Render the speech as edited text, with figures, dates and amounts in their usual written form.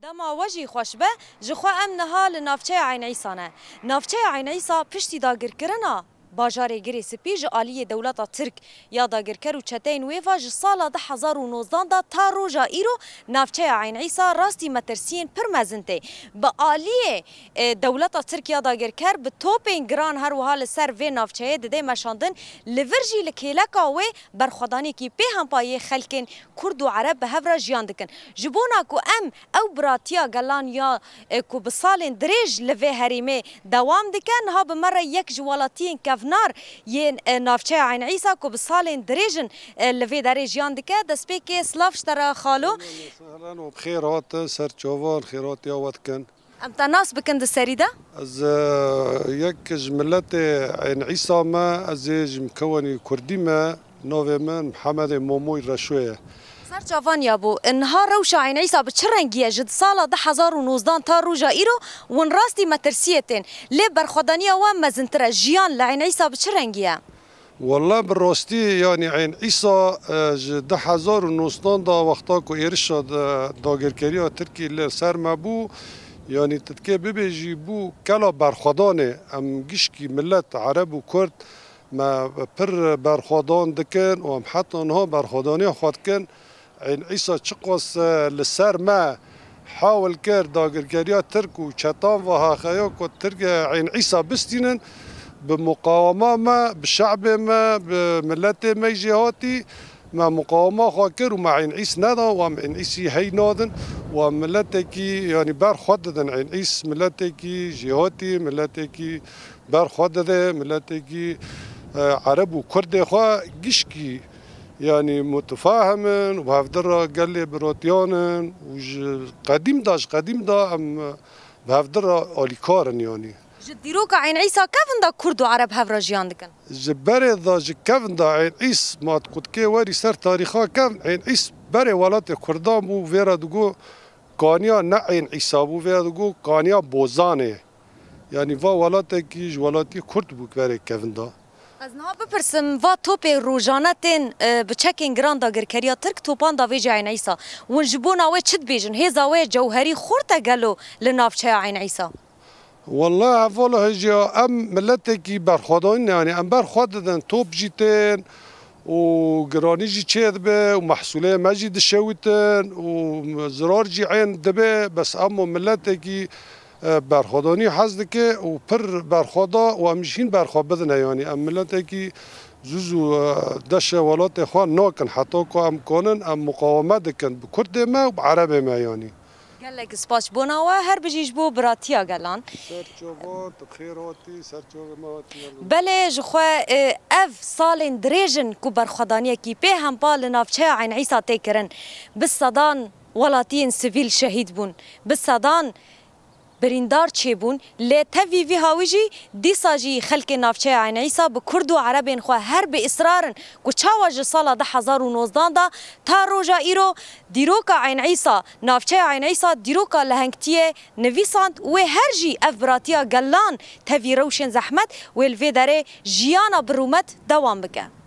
دما وجی خوش به جخوا ام نهال نافچه عین عیسانه نافچه عین عیسا پشتی داگر کرنا باجار گری سپیج عالی دولت ترک یا داگر کرو چتین ویفا ج سال 2019 دا تا روجا ایرو نافچه عین عیسا راستی مترسین پر مزنته با عالی دولت ترک یا داگر کر به توپین گران هر و حال سر و نافچه دده مشاندن لورجی لکیلکا و برخدانی کی به هم پای خلکن کرد و عرب به هفرا جیان دکن جبونا کو ام او براتیا گلان یا کو بسالن درج لوه هریمه دوام دکن ها به مره یک جوالاتین نار ین نافچه عین عیسا کو بسالن درجن لوی داره جیان دکه دسپیک سلافش ترا خالو اهلا وبخيرات سر جوان خيرات يا كان امتا ناس بكند السريده از يك جملت عين عيسى ما از مكوني كردي ما نوفي من محمد موموي رشويه سر جوان يابو النهار روش عين عيسى بتشرنجيه جد سالا 2019 تا روجا ايرو ون راستي مترسيتين لي برخدانيه ومزنتره جيان لعين عيسى بتشرنجيه والله بالراستي يعني عين عيسى 2019 دا وقتاكو إرشاد داگرکری ترکی اللي سر مبو يعني تتكي بيجي بو كلا برخدانه ام گشكي ملت عرب و كرد ما پر برخدان دكن و حتى انها برخداني خود كن عين عيسى چقوس لسر ما حاول كر داگرکری ترک و چتان و هاخياك و ترك عين عيسى بستينن بمقاومة ما بالشعب ما بملت ما جهاتي ما مقاومة خاكر ومع عين عيس نادا ومع عين عيسي هي نادن وملتكي يعني بار خددن عين عيس ملتكي جهاتي ملتكي بار خدده ملتكي عرب وكرد خا جشكي يعني متفاهمن وبهفدرة قال لي بروتيانن قديم دا ام بهفدرة اليكارن يعني جديروك عين عيسى كيف دا كرد وعرب هفرا جيان دكن جبري ذا كيف دا عين عيس ما تقول كي وري سر تاريخا كيف عين عيس بري ولات كردام بو فيرا دقو قانيا نعين عيسى بو فيرا دقو قانيا بوزانه يعني فا ولاتكي ولاتي كرد بو بري كيف دا از نها بپرسم و توپی روزانتین بچکین گران داگرکریا ترک توپان دا ویج عین عیسا ونجبونا و چد بیجن هزا و جوهری خورتا گلو لنافچه عین عیسا والله فولا هجا ام ملتكي برخدان يعني ام برخدن توب جيتين وقراني جي تشيدبه ومحصوليه ما جي دشوتن وزرار جي عين دبه بس امو ملتكي برخداني حزدك وبر برخدا وامشين برخبدنا يعني ام ملتكي زوزو دشه ولات اخوان ناكن حتى كو ام كونن ام مقاومه دكن بكرد ما وبعرب ما يعني قال لك سباش بونا وهر بجيج بو براتيا قالان سرچوات خيراتي سرچواتي بله جخوا اف سالن دريجن كو برخدانيه كي به هم بال نافچه عين عيسى تكرن بالصدان ولاتين سيفيل شهيد بون بالصدان بريندار چيبون ل تفي في هاوجي ديساجي خلق نافچه عين عيسى بكرد وعربين خو هر باصرار كو چاوج سال 2019 دا تا روجا ايرو ديروكا عين عيسى نافچه عين عيسى ديروكا لهنگتيه نويساند و هرجي افراتيا گلان تفي روشن زحمت والفي داره جيانا برومت دوام بك